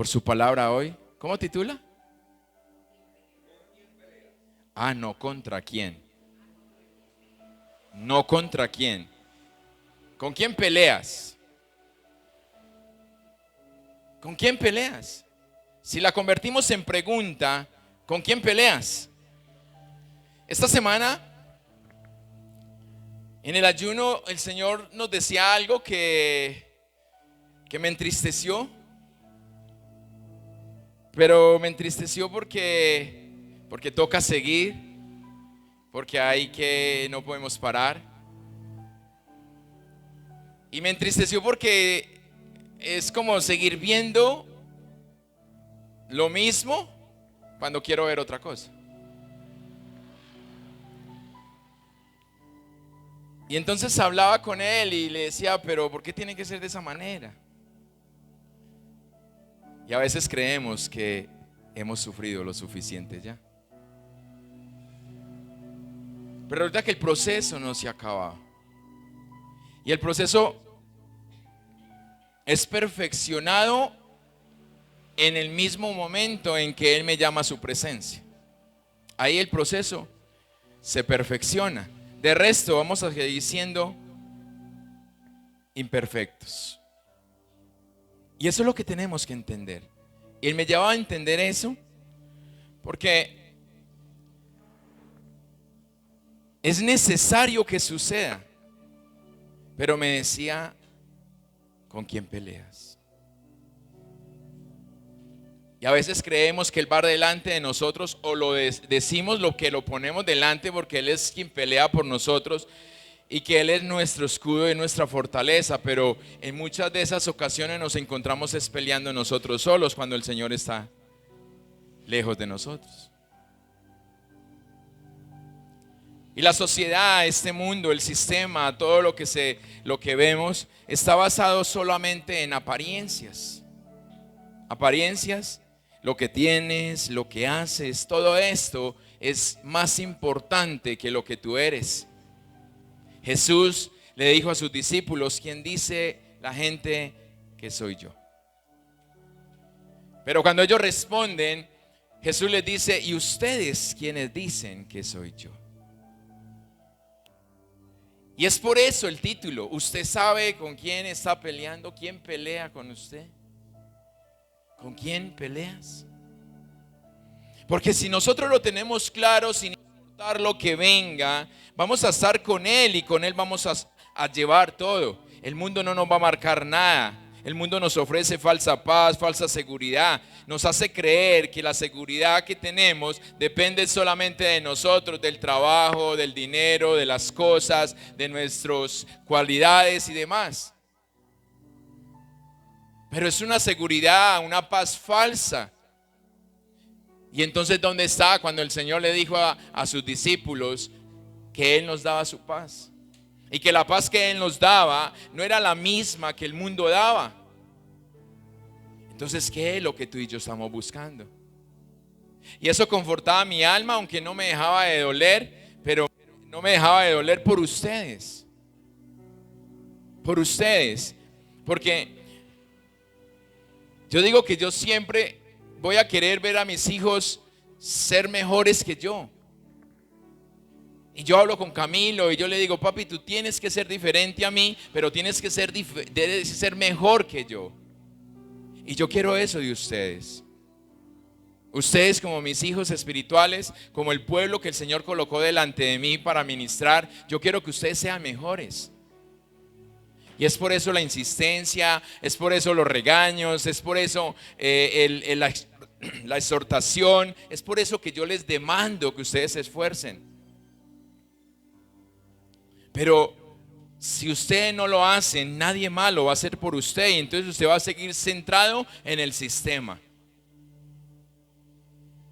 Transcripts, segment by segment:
por su palabra hoy. ¿Cómo titula? Ah, no contra quién. No contra quién. ¿Con quién peleas? ¿Con quién peleas? Si la convertimos en pregunta, ¿con quién peleas? Esta semana, en el ayuno, el Señor nos decía algo que me entristeció. Pero me entristeció porque toca seguir, porque no podemos parar. Y me entristeció porque es como seguir viendo lo mismo cuando quiero ver otra cosa. Y entonces hablaba con él y le decía, pero ¿por qué tiene que ser de esa manera? Y a veces creemos que hemos sufrido lo suficiente ya. Pero ahorita que el proceso no se acaba. Y el proceso es perfeccionado en el mismo momento en que Él me llama a su presencia. Ahí el proceso se perfecciona. De resto vamos a seguir siendo imperfectos. Y eso es lo que tenemos que entender. Y Él me llevaba a entender eso porque es necesario que suceda. Pero me decía, ¿con quién peleas? Y a veces creemos que Él va delante de nosotros o decimos lo que lo ponemos delante porque Él es quien pelea por nosotros y que Él es nuestro escudo y nuestra fortaleza, pero en muchas de esas ocasiones nos encontramos peleando nosotros solos cuando el Señor está lejos de nosotros. Y la sociedad, este mundo, el sistema, todo lo que vemos está basado solamente en apariencias. Apariencias, lo que tienes, lo que haces, todo esto es más importante que lo que tú eres. Jesús le dijo a sus discípulos, ¿quién dice la gente que soy yo? Pero cuando ellos responden, Jesús les dice, ¿y ustedes quiénes dicen que soy yo? Y es por eso el título. ¿Usted sabe con quién está peleando? ¿Quién pelea con usted? ¿Con quién peleas? Porque si nosotros lo tenemos claro, sin importar lo que venga, vamos a estar con Él y con Él vamos a llevar todo. El mundo no nos va a marcar nada. El mundo nos ofrece falsa paz, falsa seguridad. Nos hace creer que la seguridad que tenemos depende solamente de nosotros, del trabajo, del dinero, de las cosas, de nuestras cualidades y demás. Pero es una seguridad, una paz falsa. Y entonces, ¿dónde está cuando el Señor le dijo a sus discípulos que Él nos daba su paz? Y que la paz que Él nos daba no era la misma que el mundo daba. Entonces, ¿qué es lo que tú y yo estamos buscando? Y eso confortaba mi alma, aunque no me dejaba de doler, pero no me dejaba de doler por ustedes. Por ustedes. Porque yo digo que yo siempre voy a querer ver a mis hijos ser mejores que yo. Y yo hablo con Camilo y yo le digo, papi, tú tienes que ser diferente a mí, pero tienes que debes ser mejor que yo. Y yo quiero eso de ustedes. Ustedes como mis hijos espirituales, como el pueblo que el Señor colocó delante de mí para ministrar, yo quiero que ustedes sean mejores. Y es por eso la insistencia, es por eso los regaños, es por eso la exhortación, es por eso que yo les demando que ustedes se esfuercen. Pero si usted no lo hace, nadie más lo va a hacer por usted y entonces usted va a seguir centrado en el sistema.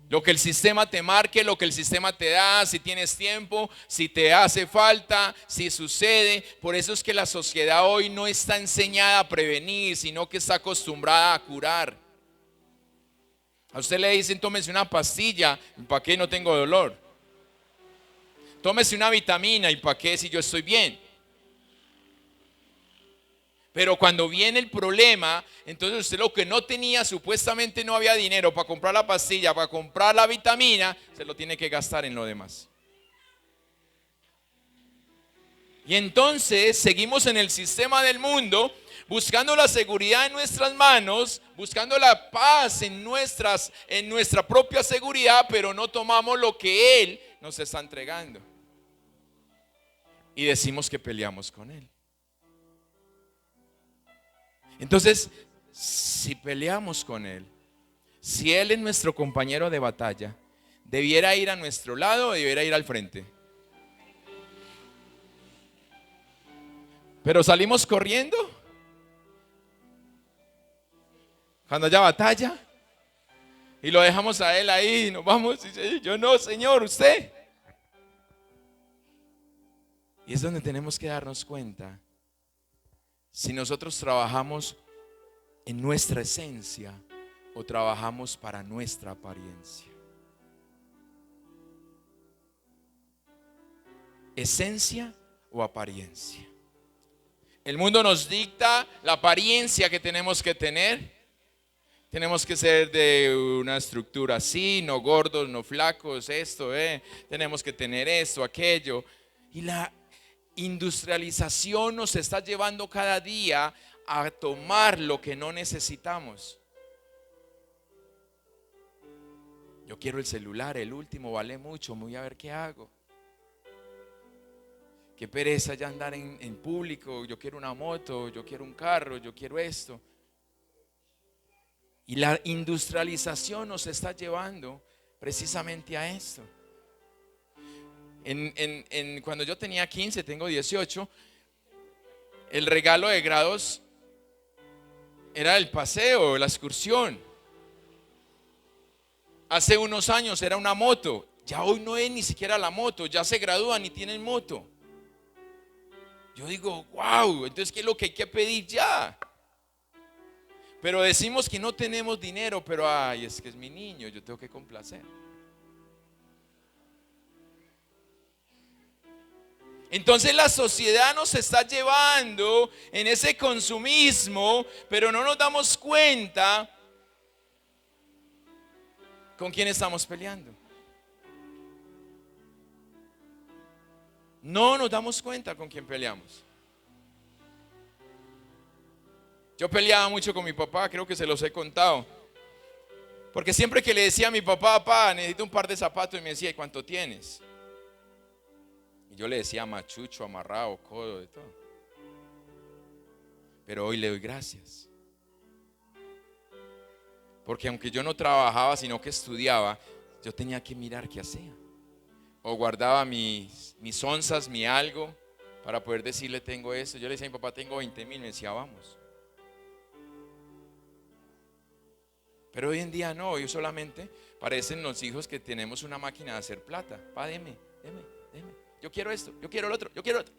Lo que el sistema te marque, lo que el sistema te da, si tienes tiempo, si te hace falta, si sucede. Por eso es que la sociedad hoy no está enseñada a prevenir, sino que está acostumbrada a curar. A usted le dicen, tómese una pastilla, ¿para qué no tengo dolor? Tómese una vitamina, ¿y para qué si yo estoy bien? Pero cuando viene el problema, entonces usted lo que no tenía, supuestamente no había dinero para comprar la pastilla, para comprar la vitamina, se lo tiene que gastar en lo demás. Y entonces seguimos en el sistema del mundo, buscando la seguridad en nuestras manos, buscando la paz en nuestra propia seguridad, pero no tomamos lo que Él nos está entregando. Y decimos que peleamos con Él. Entonces, si peleamos con Él, si Él es nuestro compañero de batalla, ¿debiera ir a nuestro lado o debiera ir al frente? Pero salimos corriendo cuando haya batalla y lo dejamos a Él ahí y nos vamos y dice, yo no, Señor, usted. Y es donde tenemos que darnos cuenta si nosotros trabajamos en nuestra esencia o trabajamos para nuestra apariencia. ¿Esencia o apariencia? El mundo nos dicta la apariencia que tenemos que tener. Tenemos que ser de una estructura así, no gordos, no flacos, esto, tenemos que tener esto, aquello. Y la industrialización nos está llevando cada día a tomar lo que no necesitamos. Yo quiero el celular, el último, vale mucho, voy a ver qué hago. Qué pereza ya andar en público, yo quiero una moto, yo quiero un carro, yo quiero esto. Y la industrialización nos está llevando precisamente a esto. Cuando yo tenía 15, tengo 18, el regalo de grados era el paseo, la excursión. Hace unos años era una moto, ya hoy no es ni siquiera la moto, ya se gradúan y tienen moto. Yo digo, wow, entonces ¿qué es lo que hay que pedir ya? Pero decimos que no tenemos dinero, pero ay, es que es mi niño, yo tengo que complacer. Entonces la sociedad nos está llevando en ese consumismo, pero no nos damos cuenta con quién estamos peleando. No nos damos cuenta con quién peleamos. Yo peleaba mucho con mi papá, creo que se los he contado. Porque siempre que le decía a mi papá, papá, necesito un par de zapatos, y me decía, ¿y cuánto tienes? Y yo le decía machucho, amarrado, codo, de todo. Pero hoy le doy gracias. Porque aunque yo no trabajaba, sino que estudiaba, yo tenía que mirar qué hacía. O guardaba mis onzas, mi algo, para poder decirle tengo eso. Yo le decía a mi papá, tengo 20,000, me decía, vamos. Pero hoy en día no, hoy solamente parecen los hijos que tenemos una máquina de hacer plata. Pa, deme. Yo quiero esto, yo quiero el otro, yo quiero otro.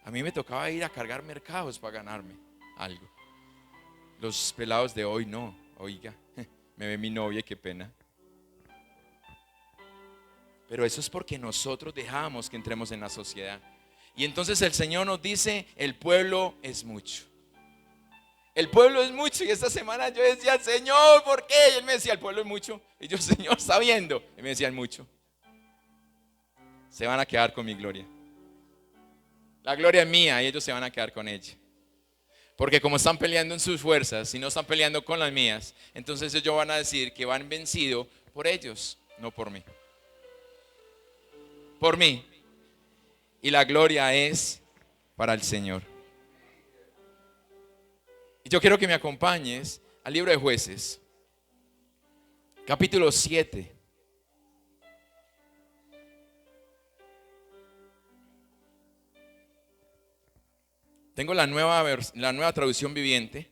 A mí me tocaba ir a cargar mercados para ganarme algo. Los pelados de hoy no, oiga, me ve mi novia y qué pena. Pero eso es porque nosotros dejamos que entremos en la sociedad. Y entonces el Señor nos dice, el pueblo es mucho. El pueblo es mucho. Y esta semana yo decía, Señor, ¿por qué? Y Él me decía, el pueblo es mucho. Y yo, Señor, sabiendo. Y me decían, mucho. Se van a quedar con mi gloria. La gloria es mía y ellos se van a quedar con ella. Porque como están peleando en sus fuerzas y no están peleando con las mías, entonces ellos van a decir que van vencidos por ellos, no por mí. Por mí. Y la gloria es para el Señor. Y yo quiero que me acompañes al libro de Jueces, capítulo 7. Tengo la nueva traducción viviente.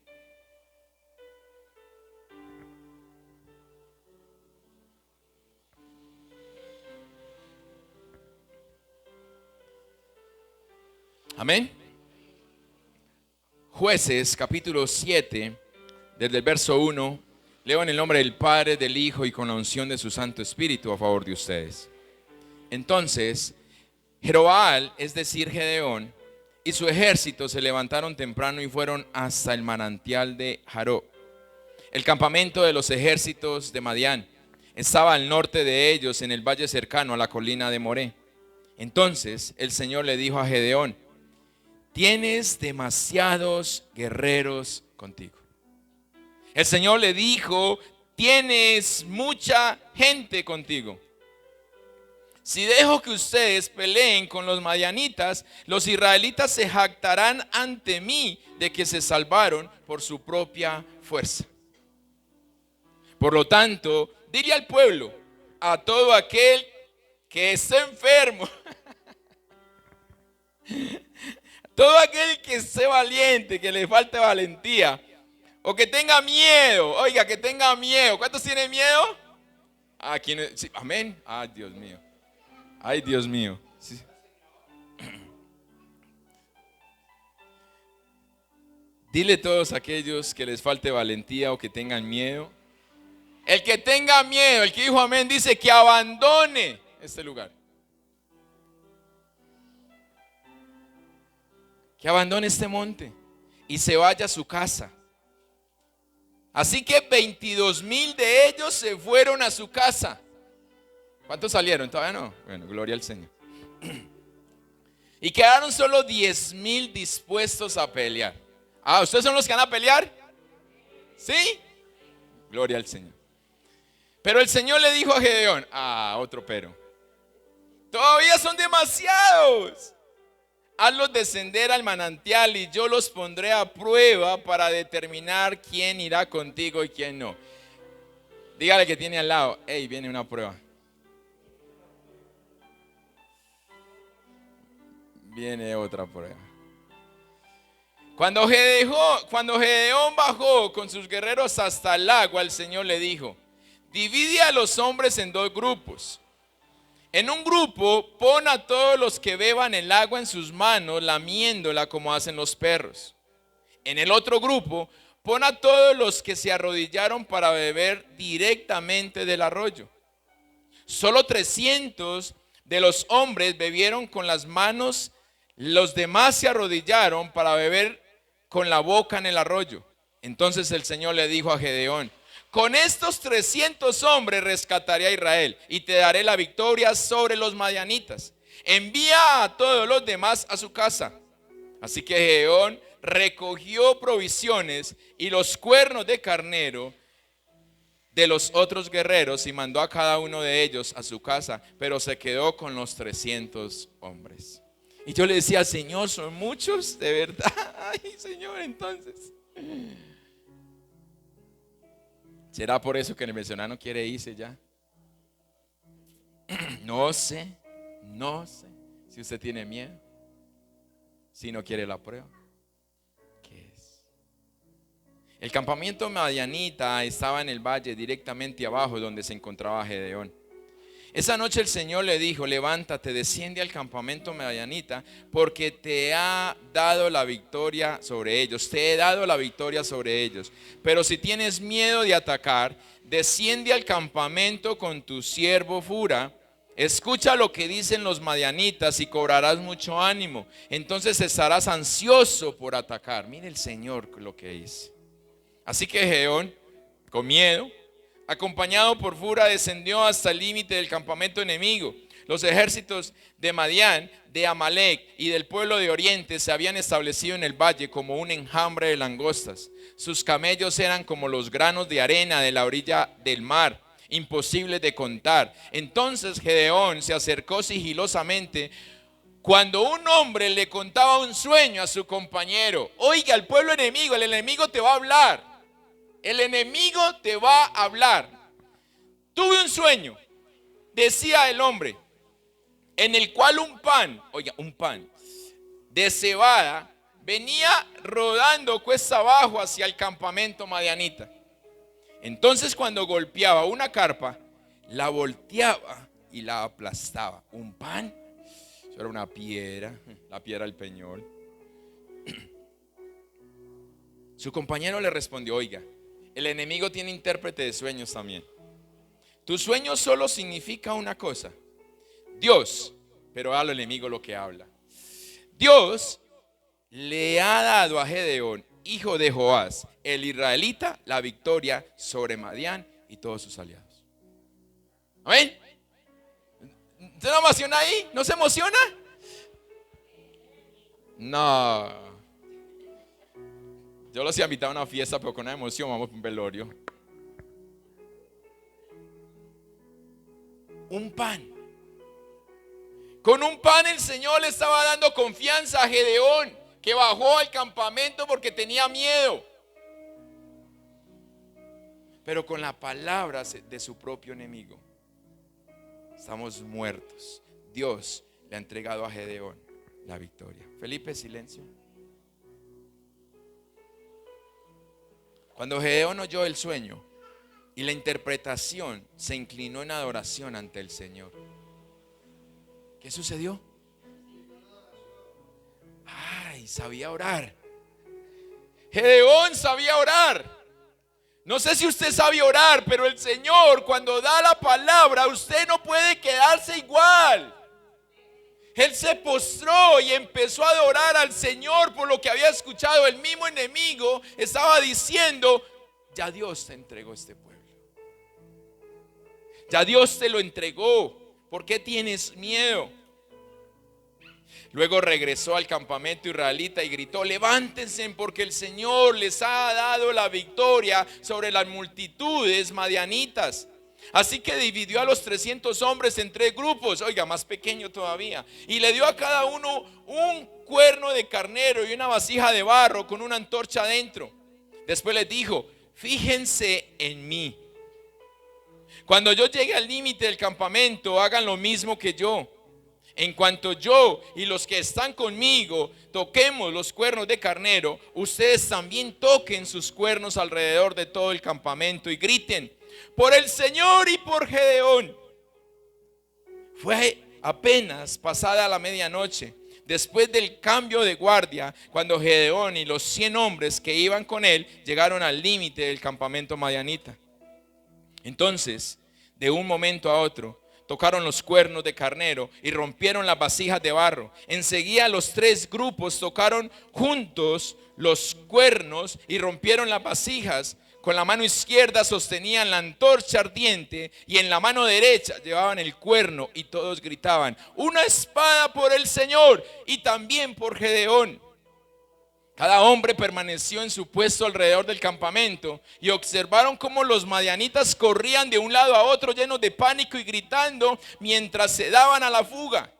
Amén. Jueces, capítulo 7, desde el verso 1. Leo en el nombre del Padre, del Hijo y con la unción de su Santo Espíritu a favor de ustedes. Entonces, Jeroboam, es decir, Gedeón, y su ejército se levantaron temprano y fueron hasta el manantial de Jaró. El campamento de los ejércitos de Madián estaba al norte de ellos, en el valle cercano a la colina de Moré. Entonces el Señor le dijo a Gedeón: tienes demasiados guerreros contigo. El Señor le dijo: tienes mucha gente contigo. Si dejo que ustedes peleen con los madianitas, los israelitas se jactarán ante mí de que se salvaron por su propia fuerza. Por lo tanto, dile al pueblo, a todo aquel que esté enfermo, todo aquel que esté valiente, que le falte valentía, o que tenga miedo, oiga, que tenga miedo. ¿Cuántos tienen miedo? Sí, amén. Ay, Dios mío. Ay, Dios mío. Sí. Dile a todos aquellos que les falte valentía o que tengan miedo. El que tenga miedo, el que dijo amén, dice que abandone este lugar. Que abandone este monte y se vaya a su casa. Así que 22,000 de ellos se fueron a su casa. ¿Cuántos salieron? Todavía no. Bueno, gloria al Señor. Y quedaron solo 10,000 dispuestos a pelear. Ah, ¿ustedes son los que van a pelear? ¿Sí? Gloria al Señor. Pero el Señor le dijo a Gedeón: otro pero. Todavía son demasiados. Hazlos descender al manantial y yo los pondré a prueba para determinar quién irá contigo y quién no. Dígale que tiene al lado: hey, viene una prueba. Viene otra prueba. Cuando Gedeón bajó con sus guerreros hasta el agua, el Señor le dijo: divide a los hombres en 2 grupos. En un grupo pon a todos los que beban el agua en sus manos, lamiéndola como hacen los perros. En el otro grupo pon a todos los que se arrodillaron para beber directamente del arroyo. Solo 300 de los hombres bebieron con las manos, los demás se arrodillaron para beber con la boca en el arroyo. Entonces el Señor le dijo a Gedeón: con estos 300 hombres rescataré a Israel y te daré la victoria sobre los madianitas. Envía a todos los demás a su casa. Así que Gedeón recogió provisiones y los cuernos de carnero de los otros guerreros y mandó a cada uno de ellos a su casa, pero se quedó con los 300 hombres. Y yo le decía: Señor, son muchos, de verdad. Ay, Señor, entonces. ¿Será por eso que el venezolano quiere irse ya? No sé si usted tiene miedo, si no quiere la prueba. ¿Qué es? El campamento madianita estaba en el valle directamente abajo donde se encontraba Gedeón. Esa noche el Señor le dijo: levántate, desciende al campamento madianita, porque te ha dado la victoria sobre ellos. Te he dado la victoria sobre ellos. Pero si tienes miedo de atacar, desciende al campamento con tu siervo Fura. Escucha lo que dicen los madianitas y cobrarás mucho ánimo. Entonces estarás ansioso por atacar. Mire el Señor lo que dice. Así que Gedeón, con miedo, acompañado por Fura, descendió hasta el límite del campamento enemigo. Los ejércitos de Madián, de Amalek y del pueblo de Oriente se habían establecido en el valle como un enjambre de langostas. Sus camellos eran como los granos de arena de la orilla del mar, imposibles de contar. Entonces Gedeón se acercó sigilosamente cuando un hombre le contaba un sueño a su compañero. Oiga, el pueblo enemigo, el enemigo te va a hablar. El enemigo te va a hablar. Tuve un sueño, decía el hombre, en el cual un pan de cebada venía rodando cuesta abajo hacia el campamento madianita. Entonces cuando golpeaba una carpa, la volteaba y la aplastaba. Un pan, eso era una piedra, la piedra del Peñol. Su compañero le respondió: oiga, el enemigo tiene intérprete de sueños también. Tu sueño solo significa una cosa: Dios, pero al enemigo lo que habla. Dios le ha dado a Gedeón, hijo de Joás, el israelita, la victoria sobre Madián y todos sus aliados. Amén. ¿Usted no emociona ahí? ¿No se emociona? No. Yo los he invitado a una fiesta, pero con una emoción vamos a un velorio. Un pan. Con un pan el Señor le estaba dando confianza a Gedeón, que bajó al campamento porque tenía miedo. Pero con la palabra de su propio enemigo, estamos muertos. Dios le ha entregado a Gedeón la victoria. Felipe, silencio. Cuando Gedeón oyó el sueño y la interpretación, se inclinó en adoración ante el Señor. ¿Qué sucedió? Ay, sabía orar. Gedeón sabía orar. No sé si usted sabe orar, pero el Señor cuando da la palabra, usted no puede quedarse igual. Él se postró y empezó a adorar al Señor por lo que había escuchado. El mismo enemigo estaba diciendo: ya Dios te entregó este pueblo. Ya Dios te lo entregó. ¿Por qué tienes miedo? Luego regresó al campamento israelita y gritó: levántense, porque el Señor les ha dado la victoria sobre las multitudes madianitas. Así que dividió a los 300 hombres en 3 grupos, oiga, más pequeño todavía, y le dio a cada uno un cuerno de carnero y una vasija de barro con una antorcha adentro. Después les dijo: fíjense en mí. Cuando yo llegue al límite del campamento, hagan lo mismo que yo. En cuanto yo y los que están conmigo toquemos los cuernos de carnero, ustedes también toquen sus cuernos alrededor de todo el campamento y griten: por el Señor y por Gedeón. Fue apenas pasada la medianoche, después del cambio de guardia, cuando Gedeón y los 100 hombres que iban con él llegaron al límite del campamento madianita. Entonces, de un momento a otro, tocaron los cuernos de carnero y rompieron las vasijas de barro. Enseguida los 3 grupos tocaron juntos los cuernos y rompieron las vasijas. Con la mano izquierda sostenían la antorcha ardiente y en la mano derecha llevaban el cuerno, y todos gritaban: una espada por el Señor y también por Gedeón. Cada hombre permaneció en su puesto alrededor del campamento y observaron cómo los madianitas corrían de un lado a otro llenos de pánico y gritando mientras se daban a la fuga.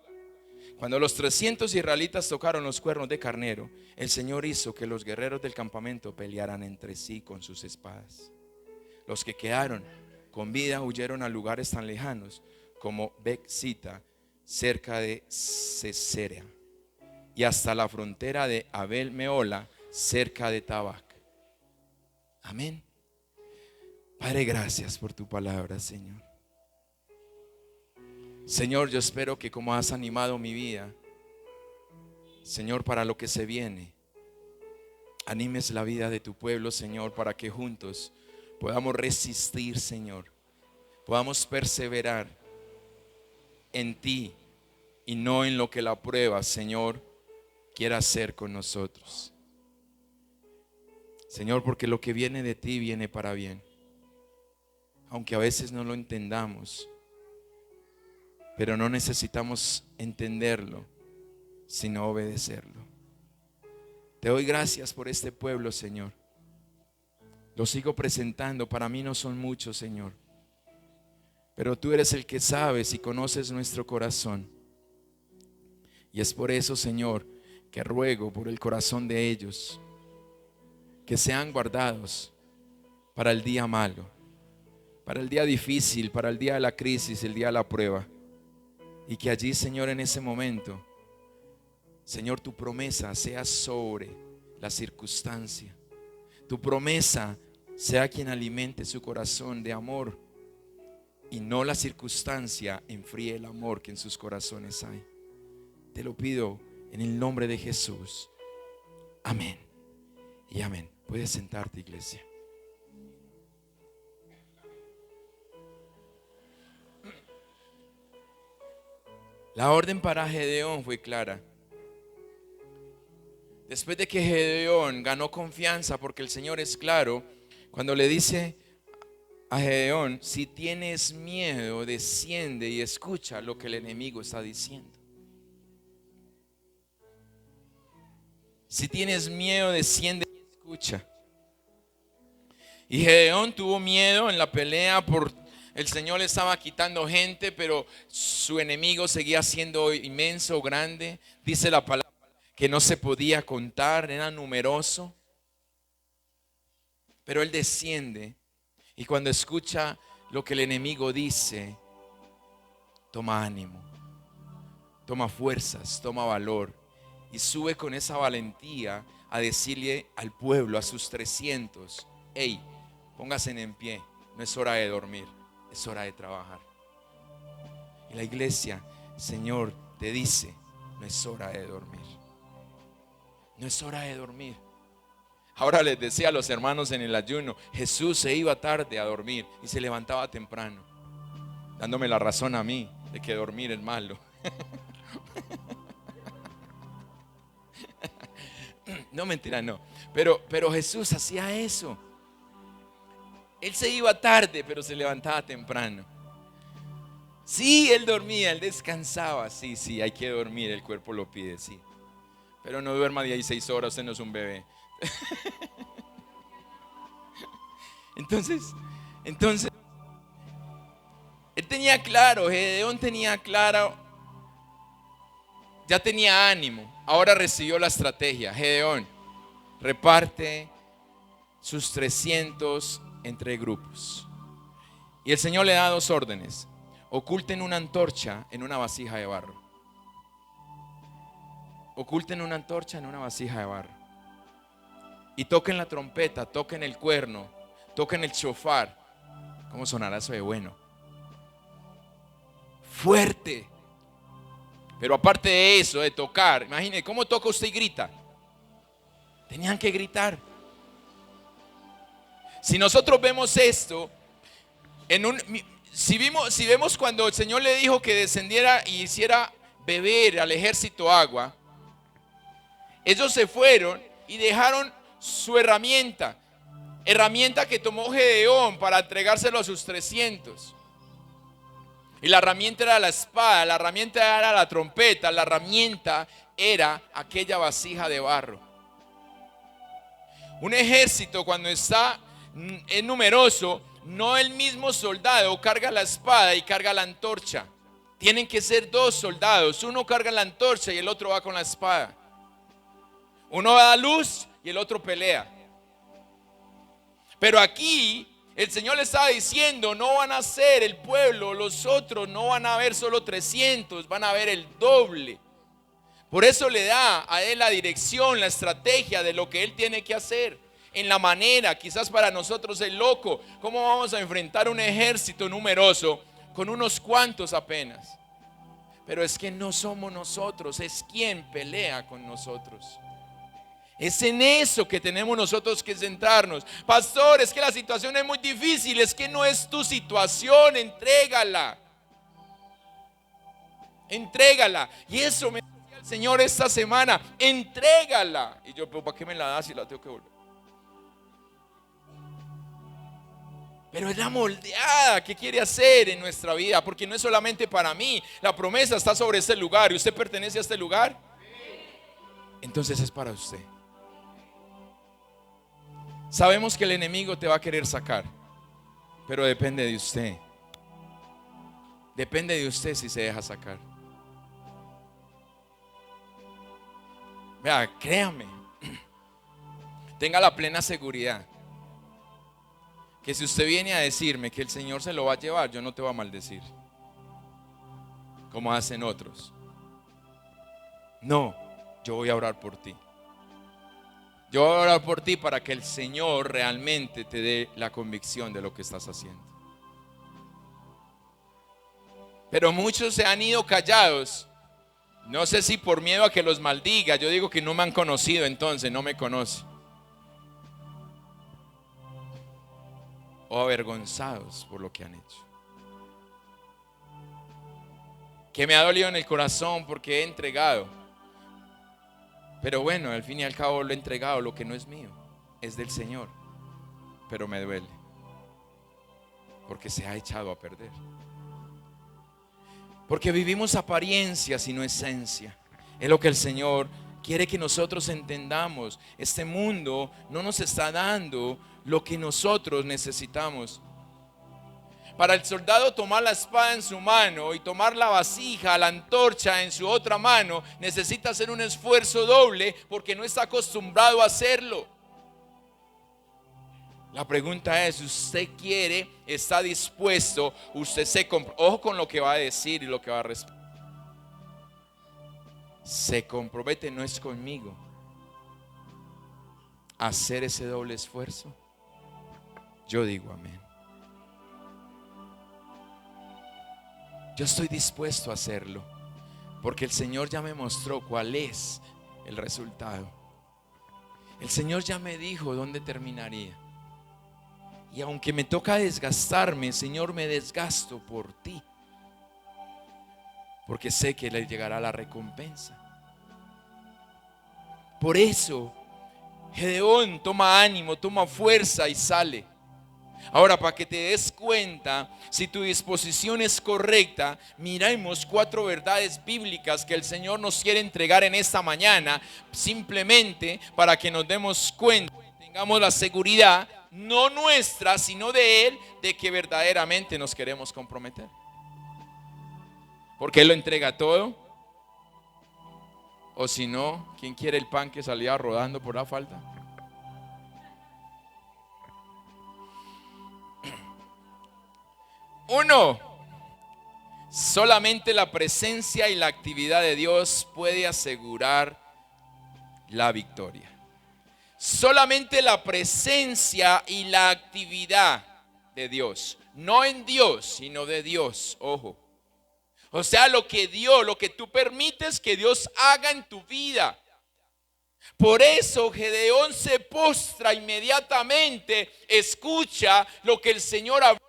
Cuando los 300 israelitas tocaron los cuernos de carnero, el Señor hizo que los guerreros del campamento pelearan entre sí con sus espadas. Los que quedaron con vida huyeron a lugares tan lejanos como Betzita, cerca de Cesarea, y hasta la frontera de Abel Meola, cerca de Tabac. Amén. Padre, gracias por tu palabra, Señor. Señor, yo espero que como has animado mi vida, Señor, para lo que se viene, animes la vida de tu pueblo, Señor, para que juntos podamos resistir, Señor, podamos perseverar en ti y no en lo que la prueba, Señor, quiera hacer con nosotros. Señor, porque lo que viene de ti viene para bien, aunque a veces no lo entendamos, pero no necesitamos entenderlo, sino obedecerlo. Te doy gracias por este pueblo, Señor. Lo sigo presentando, para mí no son muchos, Señor, pero tú eres el que sabes y conoces nuestro corazón. Y es por eso, Señor, que ruego por el corazón de ellos, que sean guardados para el día malo, para el día difícil, para el día de la crisis, el día de la prueba. Y que allí, Señor, en ese momento, Señor, tu promesa sea sobre la circunstancia. Tu promesa sea quien alimente su corazón de amor, y no la circunstancia enfríe el amor que en sus corazones hay. Te lo pido en el nombre de Jesús. Amén y amén. Puedes sentarte, iglesia. La orden para Gedeón fue clara. Después de que Gedeón ganó confianza, porque el Señor es claro, cuando le dice a Gedeón: si tienes miedo, desciende y escucha lo que el enemigo está diciendo. Si tienes miedo, desciende y escucha. Y Gedeón tuvo miedo en la pelea, por el Señor le estaba quitando gente, pero su enemigo seguía siendo inmenso, grande. Dice la palabra que no se podía contar, era numeroso. Pero él desciende, y cuando escucha lo que el enemigo dice, toma ánimo, toma fuerzas, toma valor, y sube con esa valentía a decirle al pueblo, a sus 300: hey, pónganse en pie, no es hora de dormir, es hora de trabajar. Y la iglesia, Señor, te dice: no es hora de dormir, no es hora de dormir. Ahora les decía a los hermanos en el ayuno, Jesús se iba tarde a dormir y se levantaba temprano, dándome la razón a mí de que dormir es malo. No, mentira, no. Pero Jesús hacía eso. Él se iba tarde, pero se levantaba temprano. Sí, él dormía, él descansaba. Sí, hay que dormir, el cuerpo lo pide, sí. Pero no duerma 16 horas, usted no es un bebé. Entonces, él tenía claro, Gedeón tenía claro, ya tenía ánimo. Ahora recibió la estrategia. Gedeón reparte sus 300 entre grupos. Y el Señor le da 2 órdenes: oculten una antorcha en una vasija de barro. Oculten una antorcha en una vasija de barro. Y toquen la trompeta, toquen el cuerno, toquen el shofar. ¿Cómo sonará eso de bueno? Fuerte. Pero aparte de eso, de tocar, imagine, ¿cómo toca usted y grita? Tenían que gritar. Si nosotros vemos esto, si vemos cuando el Señor le dijo que descendiera y hiciera beber al ejército agua, ellos se fueron y dejaron su herramienta que tomó Gedeón para entregárselo a sus 300. Y la herramienta era la espada, la herramienta era la trompeta, la herramienta era aquella vasija de barro. Un ejército, cuando está en numeroso, no el mismo soldado carga la espada y carga la antorcha. Tienen que ser 2 soldados, uno carga la antorcha y el otro va con la espada. Uno da luz y el otro pelea. Pero aquí el Señor le estaba diciendo: no van a ser el pueblo, los otros no van a ver solo 300, van a ver el doble. Por eso le da a él la dirección, la estrategia de lo que él tiene que hacer. En la manera, quizás para nosotros es loco, ¿cómo vamos a enfrentar un ejército numeroso con unos cuantos apenas? Pero es que no somos nosotros, es quien pelea con nosotros. Es en eso que tenemos nosotros que centrarnos. Pastor, es que la situación es muy difícil. Es que no es tu situación, entrégala. Entrégala. Y eso me decía el Señor esta semana: entrégala. Y yo, ¿pero para qué me la das si la tengo que volver? Pero es la moldeada que quiere hacer en nuestra vida, porque no es solamente para mí. La promesa está sobre este lugar. ¿Y usted pertenece a este lugar? Entonces es para usted. Sabemos que el enemigo te va a querer sacar, pero depende de usted. Depende de usted si se deja sacar. Vea, créame, tenga la plena seguridad que si usted viene a decirme que el Señor se lo va a llevar, yo no te voy a maldecir como hacen otros. No, yo voy a orar por ti. Yo voy a orar por ti para que el Señor realmente te dé la convicción de lo que estás haciendo. Pero muchos se han ido callados. No sé si por miedo a que los maldiga. Yo digo que no me han conocido, entonces no me conoce. O avergonzados por lo que han hecho. Que me ha dolido en el corazón porque he entregado Pero bueno, al fin y al cabo lo he entregado, lo que no es mío, es del Señor. Pero me duele, porque se ha echado a perder. Porque vivimos apariencias y no esencia. Es lo que el Señor quiere que nosotros entendamos. Este mundo no nos está dando lo que nosotros necesitamos. Para el soldado tomar la espada en su mano y tomar la vasija, la antorcha en su otra mano, necesita hacer un esfuerzo doble porque no está acostumbrado a hacerlo. La pregunta es, ¿usted quiere, está dispuesto, ojo con lo que va a decir y lo que va a responder? Se compromete, no es conmigo, a hacer ese doble esfuerzo. Yo digo amén. Yo estoy dispuesto a hacerlo, porque el Señor ya me mostró cuál es el resultado. El Señor ya me dijo dónde terminaría. Y aunque me toca desgastarme, Señor, me desgasto por ti, porque sé que le llegará la recompensa. Por eso Gedeón toma ánimo, toma fuerza y sale. Ahora, para que te des cuenta si tu disposición es correcta, miremos 4 verdades bíblicas que el Señor nos quiere entregar en esta mañana, simplemente para que nos demos cuenta, tengamos la seguridad, no nuestra, sino de Él, de que verdaderamente nos queremos comprometer. Porque Él lo entrega todo. O si no, ¿quién quiere el pan que salía rodando por la falda? Uno, solamente la presencia y la actividad de Dios puede asegurar la victoria. Solamente la presencia y la actividad de Dios, no en Dios, sino de Dios, ojo. O sea, lo que tú permites que Dios haga en tu vida. Por eso Gedeón se postra inmediatamente, escucha lo que el Señor habló.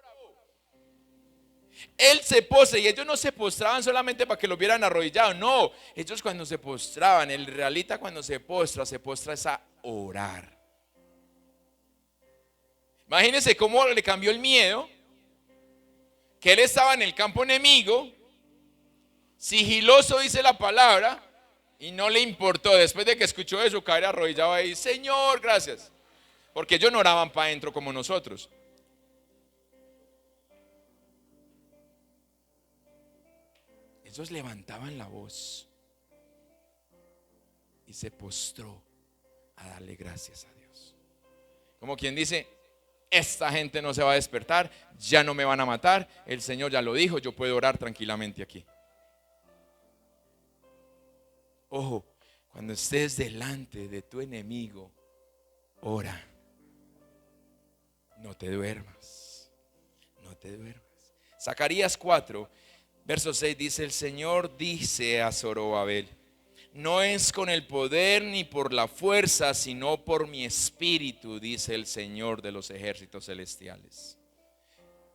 Él se postra, y ellos no se postraban solamente para que lo vieran arrodillado, no, ellos cuando se postraban, el israelita cuando se postra es a orar. Imagínense cómo le cambió el miedo, que él estaba en el campo enemigo, sigiloso dice la palabra, y no le importó, después de que escuchó eso, caer arrodillado ahí, Señor, gracias, porque ellos no oraban para adentro como nosotros. Ellos levantaban la voz y se postró a darle gracias a Dios. Como quien dice, esta gente no se va a despertar, ya no me van a matar, el Señor ya lo dijo, yo puedo orar tranquilamente aquí. Ojo, cuando estés delante de tu enemigo, ora. No te duermas, no te duermas. Zacarías 4, verso 6 dice, el Señor dice a Zorobabel, no es con el poder ni por la fuerza, sino por mi espíritu, dice el Señor de los ejércitos celestiales.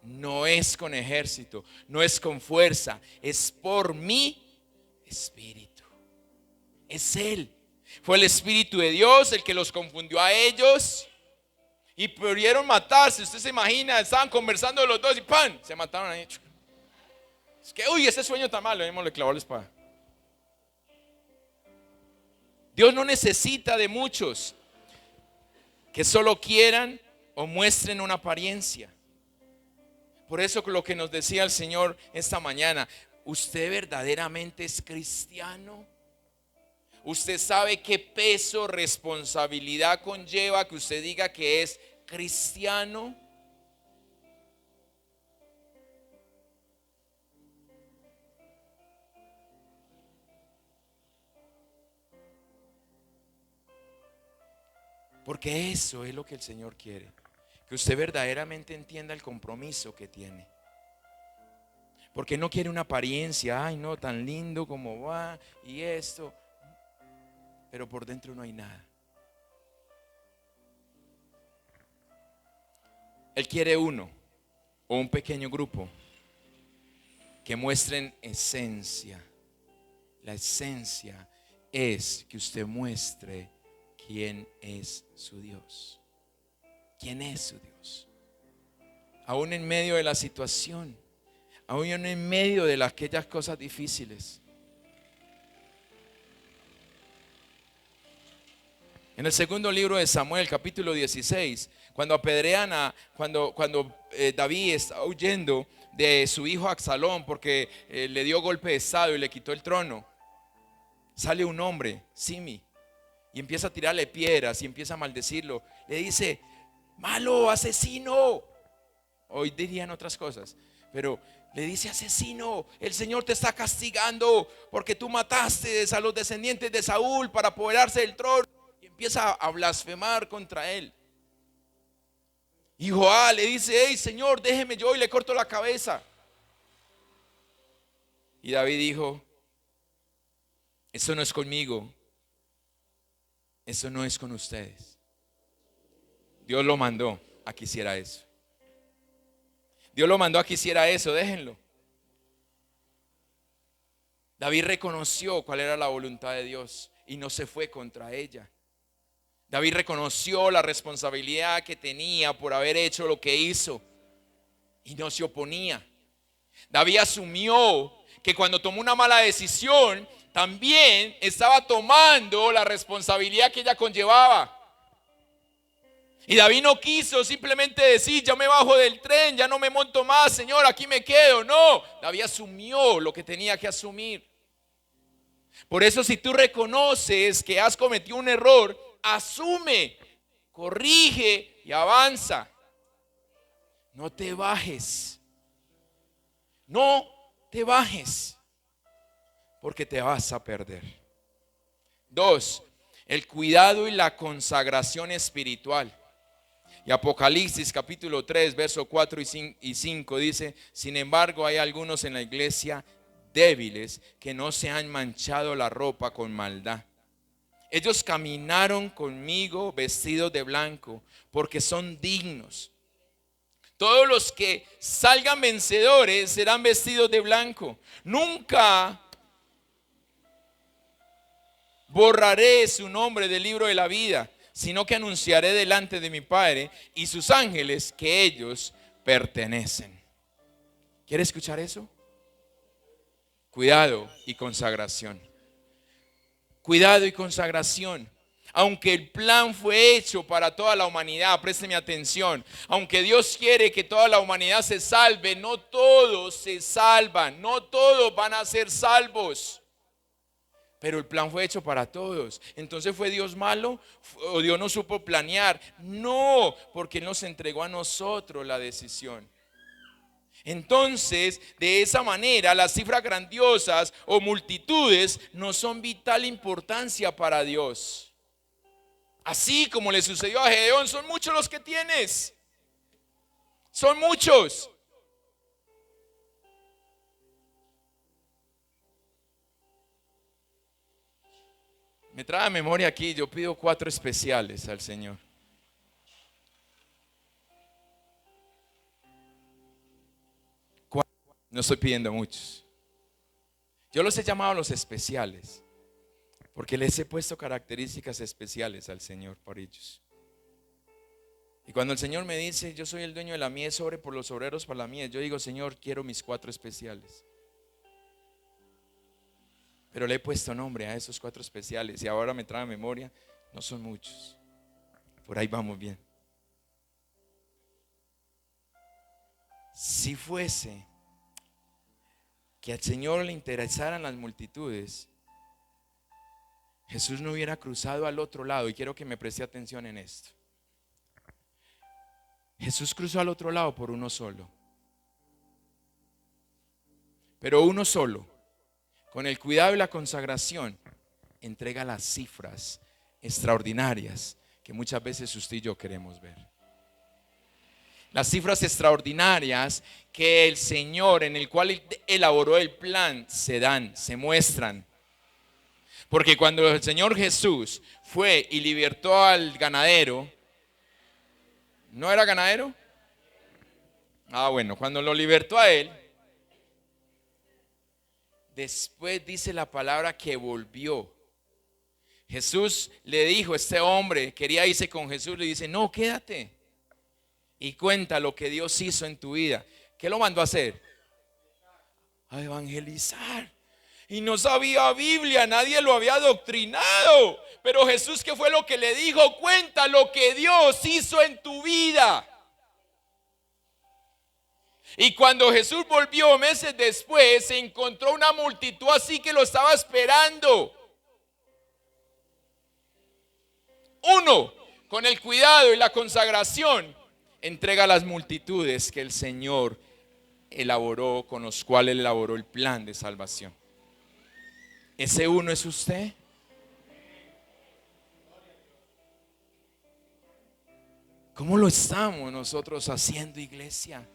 No es con ejército, no es con fuerza, es por mi espíritu. Es Él. Fue el Espíritu de Dios el que los confundió a ellos y pudieron matarse. Usted se imagina, estaban conversando los dos y ¡pam! Se mataron ahí. Es que, uy, ese sueño tan malo, mismo le clavó la espada. Dios no necesita de muchos que solo quieran o muestren una apariencia. Por eso lo que nos decía el Señor esta mañana, ¿usted verdaderamente es cristiano? ¿Usted sabe qué peso, responsabilidad conlleva que usted diga que es cristiano? Porque eso es lo que el Señor quiere, que usted verdaderamente entienda el compromiso que tiene. Porque no quiere una apariencia, ay no, tan lindo como va y esto, pero por dentro no hay nada. Él quiere uno o un pequeño grupo que muestren esencia. La esencia es que usted muestre quién es su Dios. ¿Quién es su Dios? Aún en medio de la situación, aún en medio de aquellas cosas difíciles. En el segundo libro de Samuel, capítulo 16, cuando apedrean cuando David está huyendo de su hijo Absalón porque le dio golpe de estado y le quitó el trono, sale un hombre, Simi, y empieza a tirarle piedras y empieza a maldecirlo. Le dice: malo, asesino. Hoy dirían otras cosas, pero le dice: asesino, el Señor te está castigando porque tú mataste a los descendientes de Saúl para apoderarse del trono. Y empieza a blasfemar contra él. Y Joab le dice: hey, Señor, déjeme yo y le corto la cabeza. Y David dijo: eso no es conmigo, eso no es con ustedes. Dios lo mandó a que hiciera eso. Dios lo mandó a que hiciera eso, déjenlo. David reconoció cuál era la voluntad de Dios y no se fue contra ella. David reconoció la responsabilidad que tenía por haber hecho lo que hizo y no se oponía. David asumió que cuando tomó una mala decisión, también estaba tomando la responsabilidad que ella conllevaba. Y David no quiso simplemente decir: ya me bajo del tren, ya no me monto más, Señor, aquí me quedo. No, David asumió lo que tenía que asumir. Por eso, si tú reconoces que has cometido un error, asume, corrige y avanza. No te bajes. No te bajes, porque te vas a perder. 2. El cuidado y la consagración espiritual. Y Apocalipsis capítulo 3, verso 4 y 5 dice: sin embargo, hay algunos en la iglesia débiles que no se han manchado la ropa con maldad. Ellos caminaron conmigo vestidos de blanco, porque son dignos. Todos los que salgan vencedores serán vestidos de blanco. Nunca borraré su nombre del libro de la vida, sino que anunciaré delante de mi Padre y sus ángeles que ellos pertenecen. ¿Quiere escuchar eso? Cuidado y consagración. Cuidado y consagración. Aunque el plan fue hecho para toda la humanidad, présteme atención. Aunque Dios quiere que toda la humanidad se salve, no todos se salvan, no todos van a ser salvos. Pero el plan fue hecho para todos. Entonces, ¿fue Dios malo? ¿O Dios no supo planear? No, porque Él nos entregó a nosotros la decisión. Entonces, de esa manera, las cifras grandiosas o multitudes no son vital importancia para Dios. Así como le sucedió a Gedeón, son muchos los que tienes. Son muchos. Me trae a memoria aquí, yo pido 4 especiales al Señor. No estoy pidiendo muchos. Yo los he llamado los especiales, porque les he puesto características especiales al Señor por ellos. Y cuando el Señor me dice: yo soy el dueño de la mies, sobre por los obreros para la mies, yo digo: Señor, quiero mis 4 especiales. Pero le he puesto nombre a esos 4 especiales y ahora me trae a memoria, no son muchos. Por ahí vamos bien. Si fuese que al Señor le interesaran las multitudes, Jesús no hubiera cruzado al otro lado. Y quiero que me preste atención en esto. Jesús cruzó al otro lado por uno solo. Pero uno solo, con el cuidado y la consagración, entrega las cifras extraordinarias que muchas veces usted y yo queremos ver. Las cifras extraordinarias que el Señor, en el cual elaboró el plan, se dan, se muestran. Porque cuando el Señor Jesús fue y libertó al ganadero, ¿no era ganadero? Bueno, cuando lo libertó a él, después dice la palabra que volvió Jesús le dijo, este hombre quería irse con Jesús, le dice, no, quédate y cuenta lo que Dios hizo en tu vida. ¿Qué lo mandó a hacer? A evangelizar. Y no sabía Biblia, nadie lo había adoctrinado. Pero Jesús, ¿qué fue lo que le dijo? Cuenta lo que Dios hizo en tu vida. Y cuando Jesús volvió meses después, se encontró una multitud así que lo estaba esperando. Uno, con el cuidado y la consagración, entrega a las multitudes que el Señor elaboró, con los cuales elaboró el plan de salvación. ¿Ese uno es usted? ¿Cómo lo estamos nosotros haciendo, iglesia?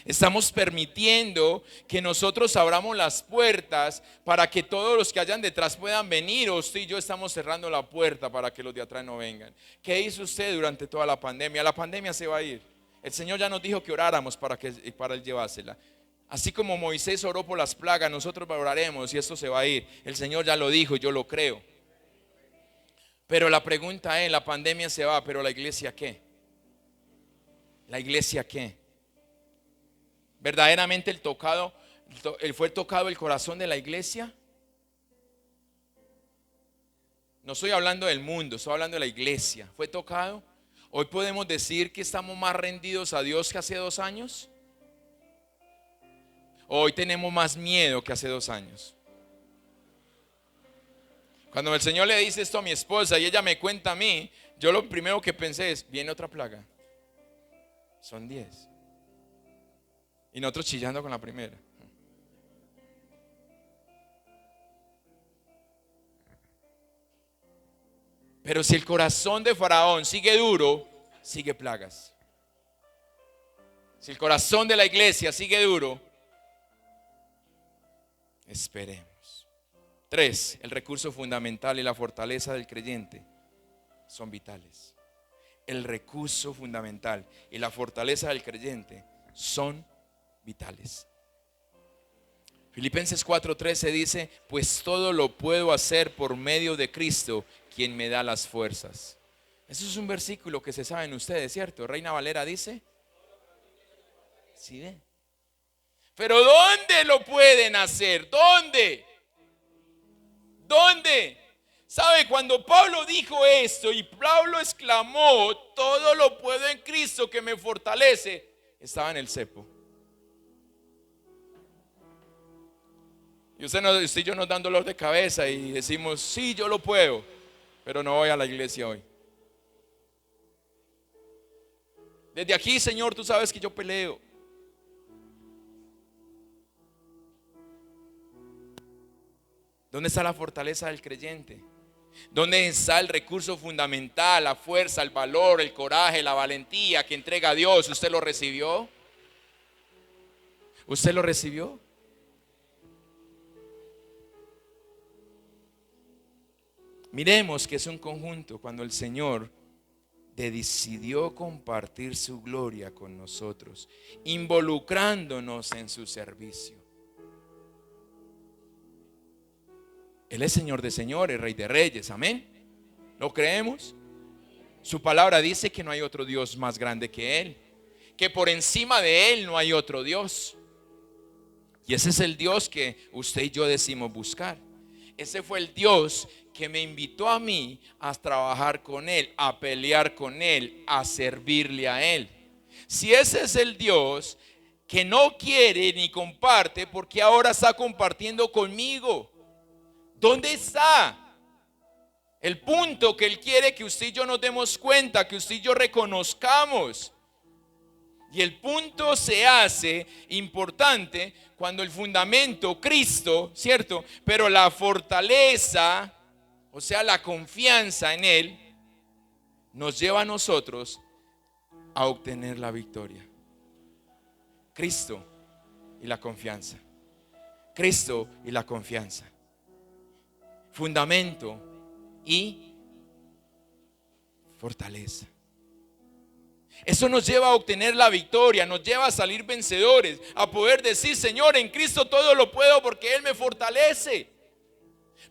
Estamos permitiendo que nosotros abramos las puertas para que todos los que hayan detrás puedan venir, o usted y yo estamos cerrando la puerta para que los de atrás no vengan. ¿Qué hizo usted durante toda la pandemia? La pandemia se va a ir. El Señor ya nos dijo que oráramos para Él llevársela. Así como Moisés oró por las plagas, nosotros oraremos y esto se va a ir. El Señor ya lo dijo y yo lo creo. Pero la pregunta es, la pandemia se va, pero la iglesia ¿qué? ¿La iglesia qué? ¿Verdaderamente fue tocado el corazón de la iglesia? No estoy hablando del mundo, estoy hablando de la iglesia. ¿Fue tocado? Hoy podemos decir que estamos más rendidos a Dios que hace 2 años. Hoy tenemos más miedo que hace 2 años. Cuando el Señor le dice esto a mi esposa y ella me cuenta a mí, yo lo primero que pensé es, viene otra plaga. Son 10. Y nosotros chillando con la primera. Pero si el corazón de Faraón sigue duro, sigue plagas. Si el corazón de la iglesia sigue duro, esperemos. 3, el recurso fundamental y la fortaleza del creyente son vitales. El recurso fundamental y la fortaleza del creyente son vitales. Filipenses 4:13 dice, pues todo lo puedo hacer por medio de Cristo, quien me da las fuerzas. Eso es un versículo que se saben ustedes, ¿cierto? Reina Valera dice, ¿sí ve? Pero ¿dónde lo pueden hacer? ¿Dónde? ¿Dónde? ¿Sabe? Cuando Pablo dijo esto y Pablo exclamó, todo lo puedo en Cristo que me fortalece, estaba en el cepo. Y usted y yo nos dan dolor de cabeza y decimos, sí, yo lo puedo, pero no voy a la iglesia hoy. Desde aquí, Señor, tú sabes que yo peleo. ¿Dónde está la fortaleza del creyente? ¿Dónde está el recurso fundamental, la fuerza, el valor, el coraje, la valentía que entrega a Dios? ¿Usted lo recibió? ¿Usted lo recibió? Miremos que es un conjunto cuando el Señor decidió compartir su gloria con nosotros, involucrándonos en su servicio. Él es Señor de señores, Rey de reyes, amén. ¿Lo creemos? Su palabra dice que no hay otro Dios más grande que Él, que por encima de Él no hay otro Dios. Y ese es el Dios que usted y yo decimos buscar. Ese fue el Dios que me invitó a mí a trabajar con Él, a pelear con Él, a servirle a Él. Si ese es el Dios que no quiere ni comparte, ¿por qué ahora está compartiendo conmigo? ¿Dónde está el punto que Él quiere que usted y yo nos demos cuenta, que usted y yo reconozcamos? Y el punto se hace importante cuando el fundamento, Cristo, ¿cierto? Pero la fortaleza, o sea, la confianza en Él, nos lleva a nosotros a obtener la victoria. Cristo y la confianza. Cristo y la confianza. Fundamento y fortaleza. Eso nos lleva a obtener la victoria, nos lleva a salir vencedores, a poder decir, Señor, en Cristo todo lo puedo porque Él me fortalece.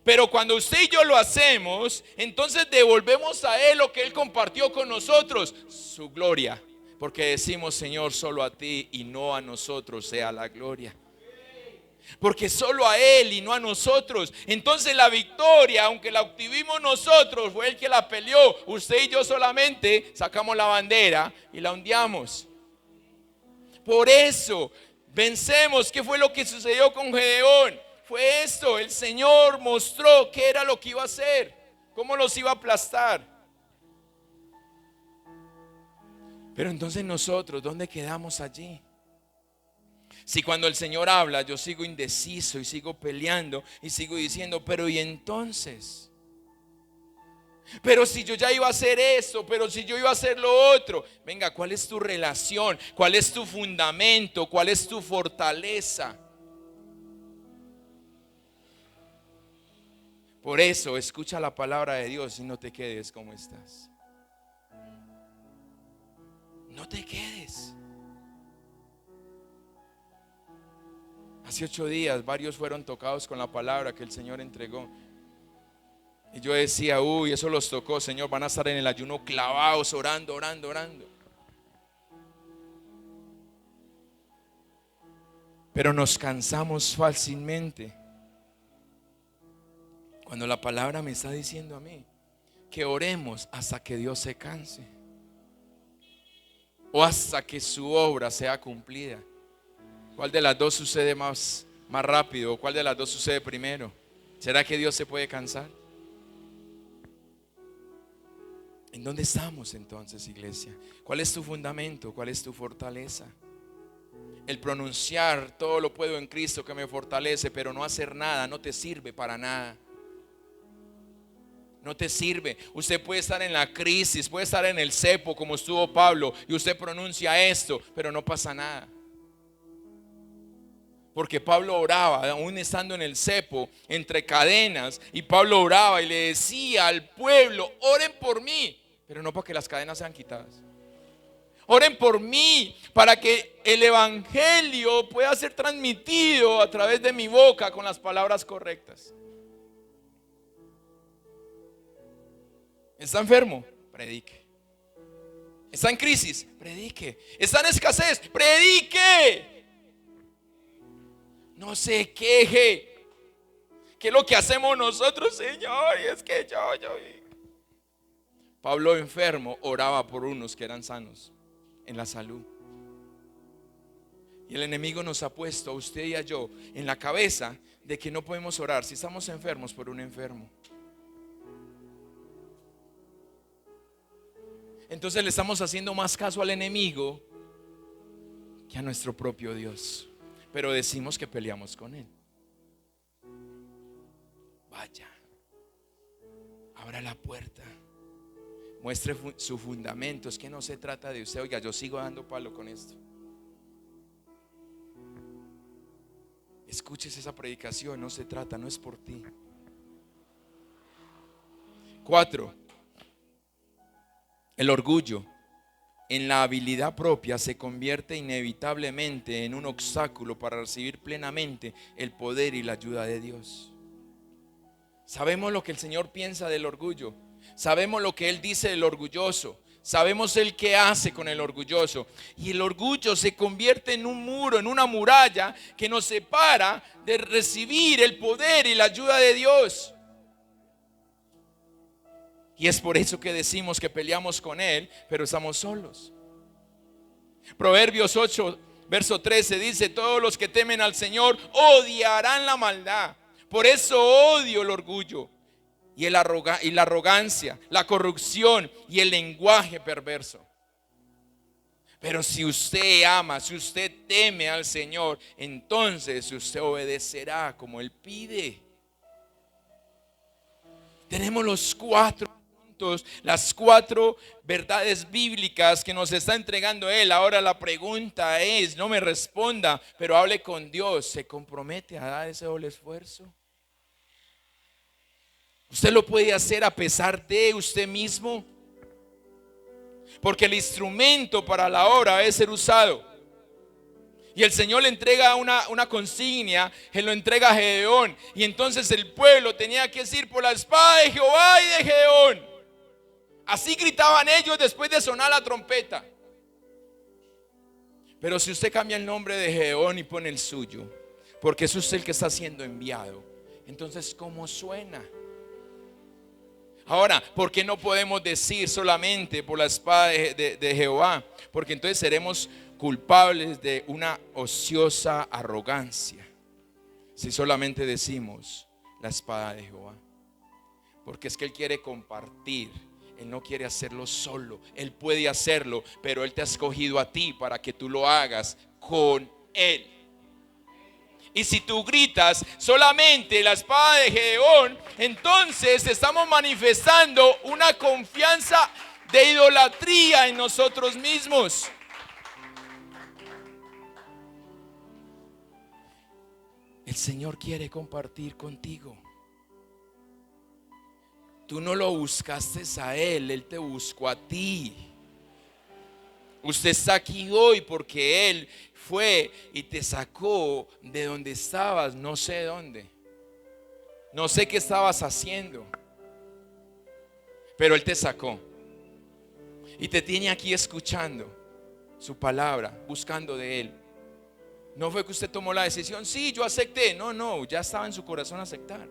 Pero cuando usted y yo lo hacemos, entonces devolvemos a Él lo que Él compartió con nosotros, su gloria. Porque decimos, Señor, solo a ti y no a nosotros sea la gloria. Porque solo a Él y no a nosotros. Entonces la victoria, aunque la obtuvimos nosotros, fue Él que la peleó. Usted y yo solamente sacamos la bandera y la ondeamos. Por eso vencemos. ¿Qué fue lo que sucedió con Gedeón? Fue esto: el Señor mostró qué era lo que iba a hacer, cómo los iba a aplastar. Pero entonces nosotros, ¿dónde quedamos allí? Si cuando el Señor habla yo sigo indeciso y sigo peleando y sigo diciendo, pero ¿y entonces? Pero si yo ya iba a hacer esto, pero si yo iba a hacer lo otro. Venga, ¿cuál es tu relación? ¿Cuál es tu fundamento? ¿Cuál es tu fortaleza? Por eso escucha la palabra de Dios y no te quedes como estás. No te quedes. Hace 8 días varios fueron tocados con la palabra que el Señor entregó. Y yo decía, uy, eso los tocó, Señor, van a estar en el ayuno clavados, orando. Pero nos cansamos fácilmente. Cuando la palabra me está diciendo a mí que oremos hasta que Dios se canse, o hasta que su obra sea cumplida. ¿Cuál de las dos sucede más rápido? ¿O cuál de las dos sucede primero? ¿Será que Dios se puede cansar? ¿En dónde estamos entonces, iglesia? ¿Cuál es tu fundamento? ¿Cuál es tu fortaleza? El pronunciar todo lo puedo en Cristo que me fortalece, pero no hacer nada no te sirve para nada. No te sirve. Usted puede estar en la crisis, puede estar en el cepo como estuvo Pablo, y usted pronuncia esto, pero no pasa nada. Porque Pablo oraba, aún estando en el cepo, entre cadenas, y Pablo oraba y le decía al pueblo, oren por mí, pero no para que las cadenas sean quitadas. Oren por mí, para que el evangelio pueda ser transmitido a través de mi boca con las palabras correctas. ¿Está enfermo? Predique. ¿Está en crisis? Predique. ¿Está en escasez? Predique. No se queje. ¿Qué es lo que hacemos nosotros, Señor? Y es que yo. Pablo, enfermo, oraba por unos que eran sanos en la salud. Y el enemigo nos ha puesto a usted y a yo en la cabeza de que no podemos orar si estamos enfermos por un enfermo. Entonces le estamos haciendo más caso al enemigo que a nuestro propio Dios. Pero decimos que peleamos con Él. Vaya, abra la puerta, muestre su fundamento. Es que no se trata de usted. Oiga, yo sigo dando palo con esto. Escuches esa predicación. No se trata, no es por ti. 4. El orgullo en la habilidad propia se convierte inevitablemente en un obstáculo para recibir plenamente el poder y la ayuda de Dios. Sabemos lo que el Señor piensa del orgullo. Sabemos lo que Él dice del orgulloso. Sabemos el que hace con el orgulloso. Y el orgullo se convierte en un muro, en una muralla que nos separa de recibir el poder y la ayuda de Dios. Y es por eso que decimos que peleamos con Él, pero estamos solos. Proverbios 8, verso 13 dice: todos los que temen al Señor odiarán la maldad. Por eso odio el orgullo y la arrogancia, la corrupción y el lenguaje perverso. Pero si usted ama, si usted teme al Señor, entonces usted obedecerá como Él pide. Tenemos las 4 verdades bíblicas que nos está entregando Él. Ahora la pregunta es, no me responda, pero hable con Dios. ¿Se compromete a dar ese doble esfuerzo? Usted lo puede hacer a pesar de usted mismo, porque el instrumento para la obra debe ser usado. Y el Señor le entrega una consignia, Él lo entrega a Gedeón. Y entonces el pueblo tenía que ir por la espada de Jehová y de Gedeón. Así gritaban ellos después de sonar la trompeta. Pero si usted cambia el nombre de Gedeón y pone el suyo, porque es usted el que está siendo enviado, entonces ¿cómo suena? Ahora, ¿por qué no podemos decir solamente por la espada de Jehová? Porque entonces seremos culpables de una ociosa arrogancia si solamente decimos la espada de Jehová. Porque es que Él quiere compartir. Él no quiere hacerlo solo. Él puede hacerlo, pero Él te ha escogido a ti para que tú lo hagas con Él. Y si tú gritas solamente la espada de Gedeón, entonces estamos manifestando una confianza de idolatría en nosotros mismos. El Señor quiere compartir contigo. Tú no lo buscaste a Él, Él te buscó a ti. Usted está aquí hoy porque Él fue y te sacó de donde estabas, no sé dónde. No sé qué estabas haciendo, pero Él te sacó. Y te tiene aquí escuchando su palabra, buscando de Él. No fue que usted tomó la decisión, sí, yo acepté. No, ya estaba en su corazón aceptar.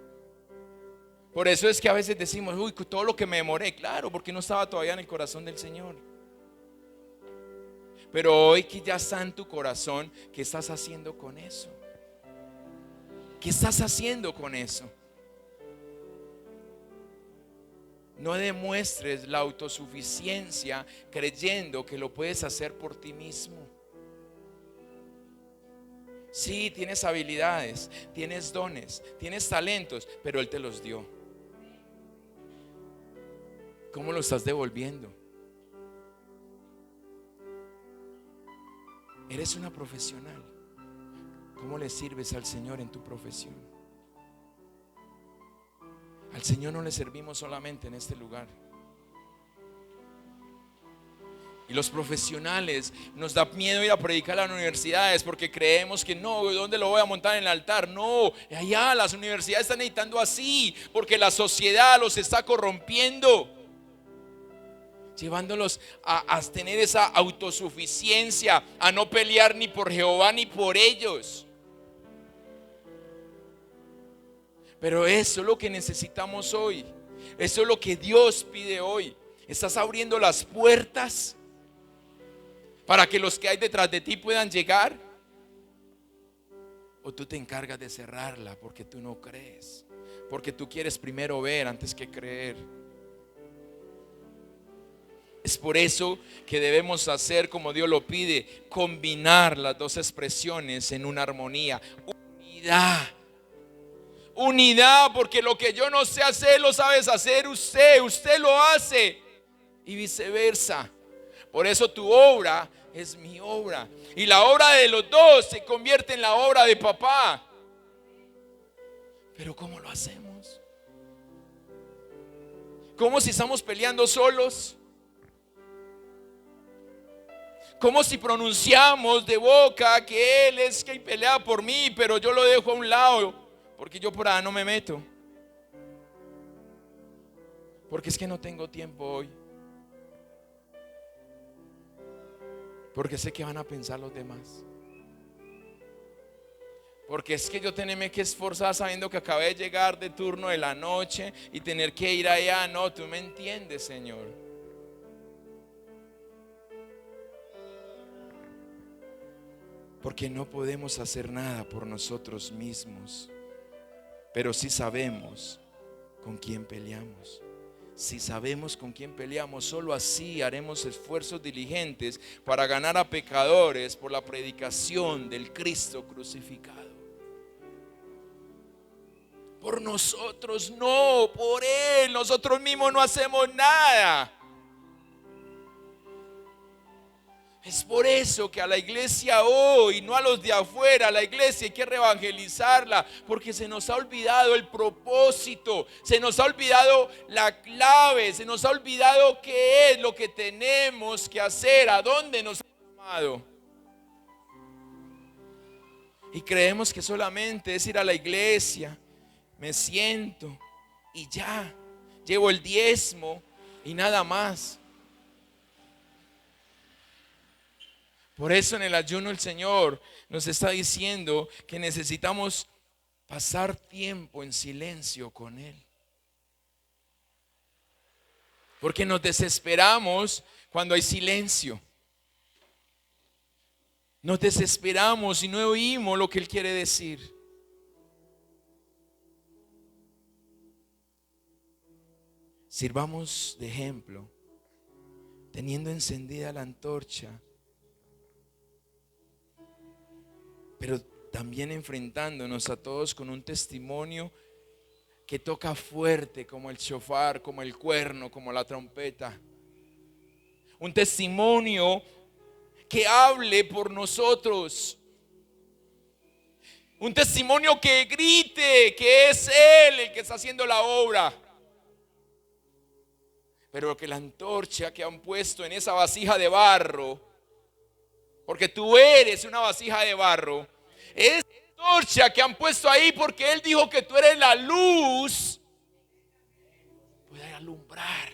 Por eso es que a veces decimos, uy, todo lo que me demoré, claro, porque no estaba todavía en el corazón del Señor. Pero hoy que ya está en tu corazón, ¿qué estás haciendo con eso? ¿Qué estás haciendo con eso? No demuestres la autosuficiencia creyendo que lo puedes hacer por ti mismo. Sí, tienes habilidades, tienes dones, tienes talentos, pero Él te los dio. ¿Cómo lo estás devolviendo? Eres una profesional. ¿Cómo le sirves al Señor en tu profesión? Al Señor no le servimos solamente en este lugar. Y los profesionales nos da miedo ir a predicar a las universidades porque creemos que no, ¿dónde lo voy a montar en el altar? No, allá las universidades están necesitando así porque la sociedad los está corrompiendo, llevándolos a tener esa autosuficiencia, a no pelear ni por Jehová ni por ellos. Pero eso es lo que necesitamos hoy. Eso es lo que Dios pide hoy. Estás abriendo las puertas para que los que hay detrás de ti puedan llegar, o tú te encargas de cerrarla porque tú no crees, porque tú quieres primero ver antes que creer. Es por eso que debemos hacer como Dios lo pide, combinar las dos expresiones en una armonía. Unidad, porque lo que yo no sé hacer lo sabes hacer usted lo hace y viceversa. Por eso tu obra es mi obra y la obra de los dos se convierte en la obra de papá. Pero ¿cómo lo hacemos? ¿Cómo si estamos peleando solos? ¿Cómo si pronunciamos de boca que Él es quien pelea por mí, pero yo lo dejo a un lado porque yo por ahí no me meto? Porque es que no tengo tiempo hoy. Porque sé que van a pensar los demás. Porque es que yo tenerme que esforzar sabiendo que acabé de llegar de turno de la noche y tener que ir allá. No, tú me entiendes, Señor. Porque no podemos hacer nada por nosotros mismos, pero sí sabemos con quién peleamos. Si sabemos con quién peleamos, solo así haremos esfuerzos diligentes para ganar a pecadores por la predicación del Cristo crucificado. Por nosotros no, por Él. Nosotros mismos no hacemos nada. Es por eso que a la iglesia hoy, no a los de afuera, a la iglesia hay que reevangelizarla, porque se nos ha olvidado el propósito, se nos ha olvidado la clave, se nos ha olvidado qué es lo que tenemos que hacer, a dónde nos ha llamado. Y creemos que solamente es ir a la iglesia, me siento y ya, llevo el diezmo y nada más. Por eso en el ayuno el Señor nos está diciendo que necesitamos pasar tiempo en silencio con Él. Porque nos desesperamos cuando hay silencio. Nos desesperamos y no oímos lo que Él quiere decir. Sirvamos de ejemplo, teniendo encendida la antorcha, pero también enfrentándonos a todos con un testimonio que toca fuerte, como el shofar, como el cuerno, como la trompeta. Un testimonio que hable por nosotros. Un testimonio que grite que es Él el que está haciendo la obra. Pero que la antorcha que han puesto en esa vasija de barro, porque tú eres una vasija de barro, esa antorcha que han puesto ahí porque Él dijo que tú eres la luz, pueda alumbrar,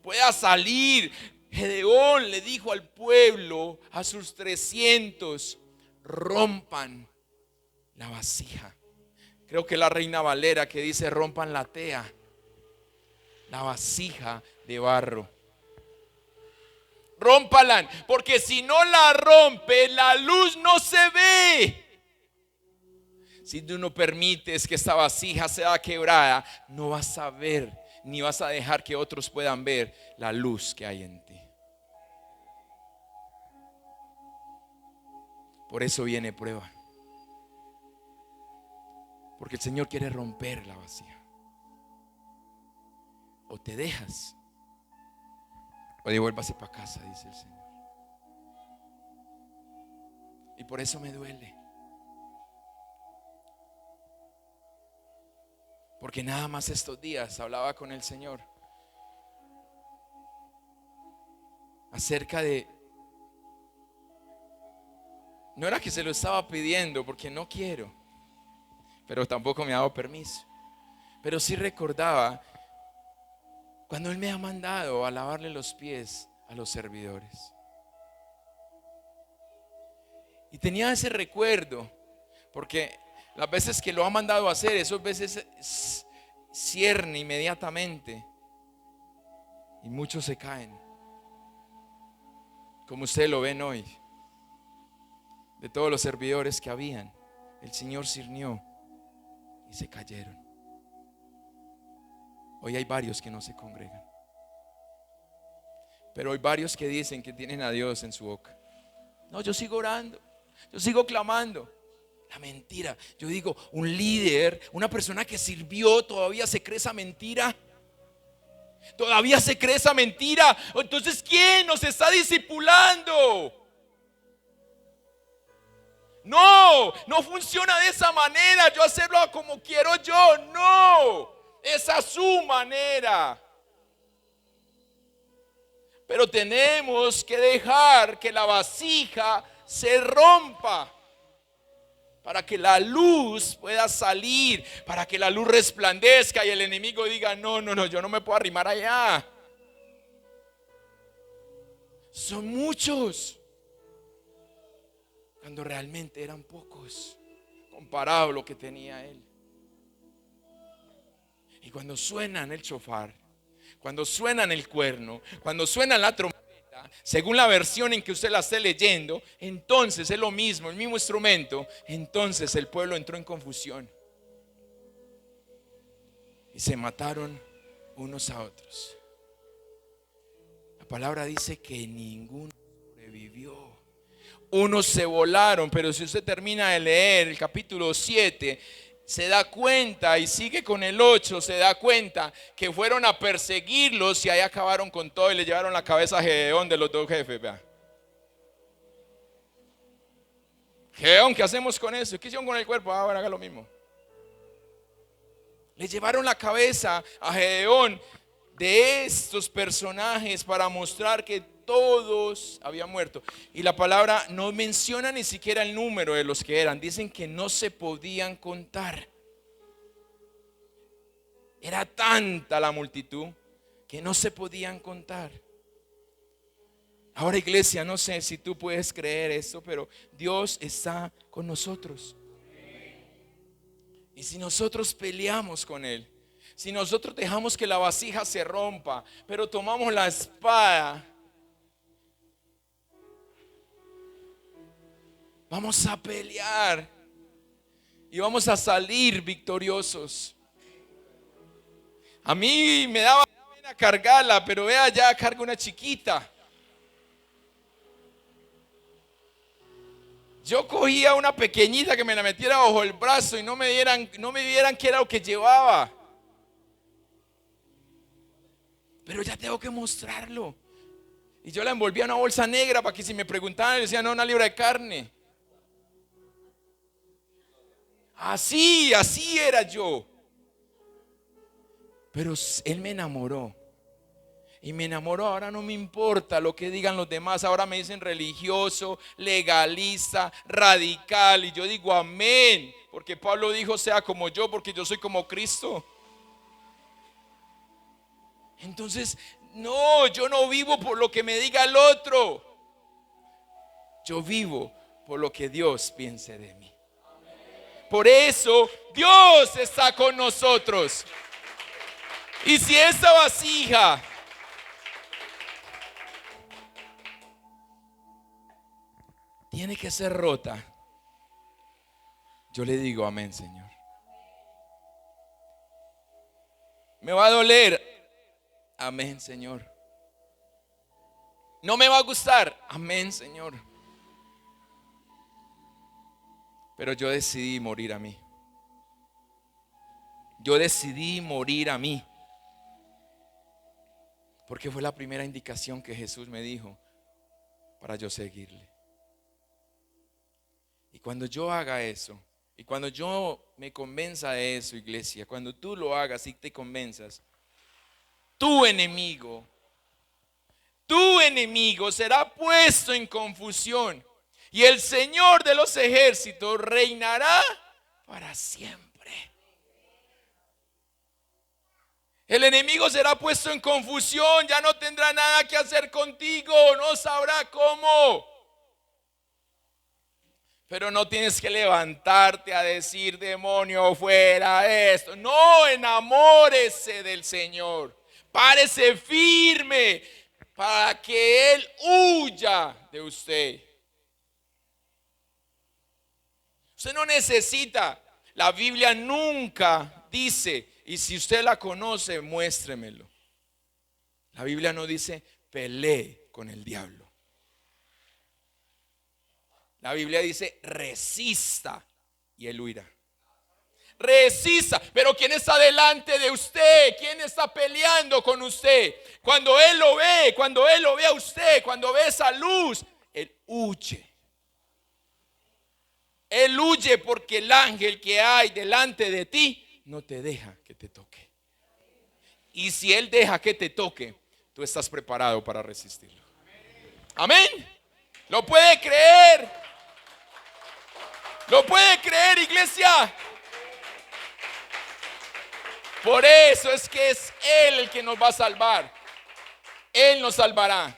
pueda salir. Gedeón le dijo al pueblo, a sus 300, rompan la vasija. Creo que la Reina Valera que dice rompan la tea, la vasija de barro. Rómpalan, porque si no la rompe, la luz no se ve. Si tú no permites que esta vasija sea quebrada, no vas a ver, ni vas a dejar que otros puedan ver la luz que hay en ti. Por eso viene prueba. Porque el Señor quiere romper la vasija. O te dejas, o devuélvase para casa, dice el Señor. Y por eso me duele. Porque nada más estos días hablaba con el Señor acerca de, no era que se lo estaba pidiendo porque no quiero, pero tampoco me ha dado permiso, pero sí recordaba cuando Él me ha mandado a lavarle los pies a los servidores. Y tenía ese recuerdo, porque las veces que lo ha mandado a hacer, esas veces cierne inmediatamente. Y muchos se caen. Como ustedes lo ven hoy. De todos los servidores que habían, el Señor cirnió y se cayeron. Hoy hay varios que no se congregan. Pero hay varios que dicen que tienen a Dios en su boca. No, yo sigo orando, yo sigo clamando. La mentira. Yo digo, un líder, una persona que sirvió, todavía se cree esa mentira. Todavía se cree esa mentira. Entonces, ¿quién nos está discipulando? No, no funciona de esa manera. Yo hacerlo como quiero yo. No. Esa es su manera. Pero tenemos que dejar que la vasija se rompa para que la luz pueda salir, para que la luz resplandezca y el enemigo diga, no, yo no me puedo arrimar allá. Son muchos, cuando realmente eran pocos, comparado a lo que tenía él. Y cuando suenan el shofar, cuando suenan el cuerno, cuando suena la trompeta, según la versión en que usted la esté leyendo, entonces es lo mismo, el mismo instrumento. Entonces el pueblo entró en confusión y se mataron unos a otros. La palabra dice que ninguno sobrevivió. Unos se volaron, pero si usted termina de leer el capítulo 7, se da cuenta, y sigue con el 8, se da cuenta que fueron a perseguirlos y ahí acabaron con todo y le llevaron la cabeza a Gedeón de los dos jefes. Vea. Gedeón, ¿qué hacemos con eso? ¿Qué hicieron con el cuerpo? Ahora haga lo mismo. Le llevaron la cabeza a Gedeón de estos personajes para mostrar que todos habían muerto. Y la palabra no menciona ni siquiera el número de los que eran. Dicen que no se podían contar. Era tanta la multitud que no se podían contar. Ahora, iglesia, no sé si tú puedes creer esto, pero Dios está con nosotros. Y si nosotros peleamos con Él, si nosotros dejamos que la vasija se rompa, pero tomamos la espada, vamos a pelear y vamos a salir victoriosos. A mí me daba pena cargarla, pero vea, ya cargo una chiquita. Yo cogía una pequeñita que me la metiera bajo el brazo y no me vieran qué era lo que llevaba. Pero ya tengo que mostrarlo. Y yo la envolvía en una bolsa negra para que si me preguntaban, decían, no, una libra de carne. Así era yo. Pero Él me enamoró. Y me enamoró, ahora no me importa lo que digan los demás. Ahora me dicen religioso, legalista, radical. Y yo digo amén. Porque Pablo dijo, sea como yo, porque yo soy como Cristo. Entonces, no, yo no vivo por lo que me diga el otro. Yo vivo por lo que Dios piense de mí. Por eso Dios está con nosotros. Y si esta vasija tiene que ser rota, yo le digo amén, Señor. Me va a doler, amén, Señor. No me va a gustar, amén, Señor. Pero yo decidí morir a mí. Yo decidí morir a mí. Porque fue la primera indicación que Jesús me dijo para yo seguirle. Y cuando yo haga eso, y cuando yo me convenza de eso, iglesia, cuando tú lo hagas y te convenzas, tu enemigo será puesto en confusión. Y el Señor de los ejércitos reinará para siempre. El enemigo será puesto en confusión, ya no tendrá nada que hacer contigo, no sabrá cómo. Pero no tienes que levantarte a decir, demonio, fuera esto. No, enamórese del Señor. Párese firme para que Él huya de usted. Usted no necesita. La Biblia nunca dice, y si usted la conoce, muéstremelo. La Biblia no dice, pelee con el diablo. La Biblia dice, resista y él huirá. Resista, pero ¿quién está delante de usted? ¿Quién está peleando con usted? Cuando Él lo ve, cuando Él lo ve a usted, cuando ve esa luz, Él huye. Él huye porque el ángel que hay delante de ti no te deja que te toque. Y si Él deja que te toque, tú estás preparado para resistirlo. Amén. ¿Lo puede creer? ¿Lo puede creer, iglesia? Por eso es que es Él el que nos va a salvar. Él nos salvará.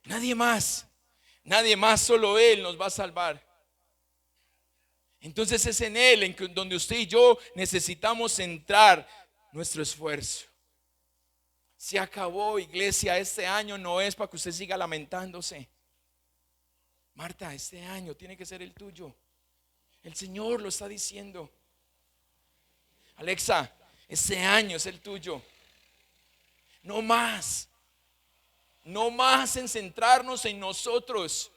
Nadie más. Nadie más, solo Él nos va a salvar. Entonces es en Él en donde usted y yo necesitamos centrar nuestro esfuerzo. Se acabó, iglesia. Este año no es para que usted siga lamentándose. Marta, este año tiene que ser el tuyo. El Señor lo está diciendo. Alexa, este año es el tuyo. No más. No más en centrarnos en nosotros.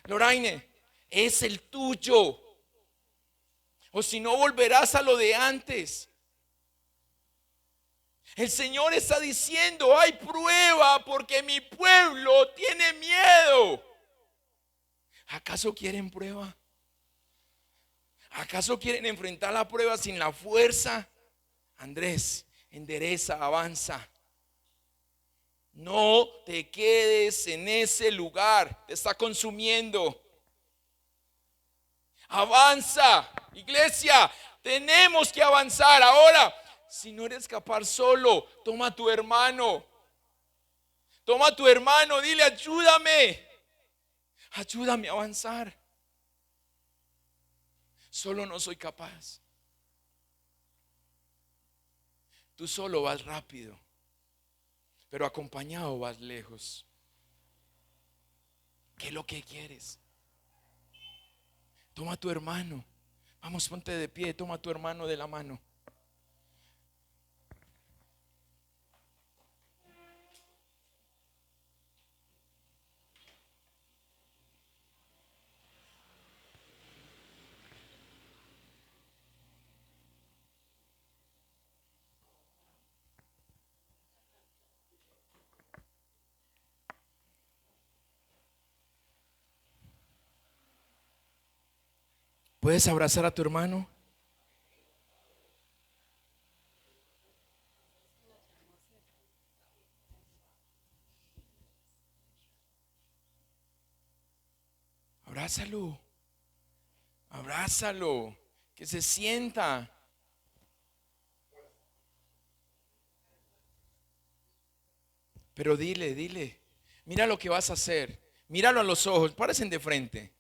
Loraine, es el tuyo. O si no, volverás a lo de antes. El Señor está diciendo, hay prueba porque mi pueblo tiene miedo. ¿Acaso quieren prueba? ¿Acaso quieren enfrentar la prueba sin la fuerza? Andrés, endereza, avanza. No te quedes en ese lugar, te está consumiendo. Avanza, iglesia, tenemos que avanzar. Ahora, si no eres capaz solo, toma a tu hermano. Toma a tu hermano, dile, ayúdame. Ayúdame a avanzar. Solo no soy capaz. Tú solo vas rápido, pero acompañado vas lejos. ¿Qué es lo que quieres? Toma a tu hermano. Vamos, ponte de pie, toma a tu hermano de la mano. ¿Puedes abrazar a tu hermano? Abrázalo. Abrázalo. Que se sienta. Pero dile, mira lo que vas a hacer. Míralo a los ojos, parecen de frente.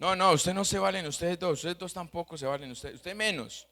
No, usted no se valen, ustedes dos tampoco se valen, usted menos.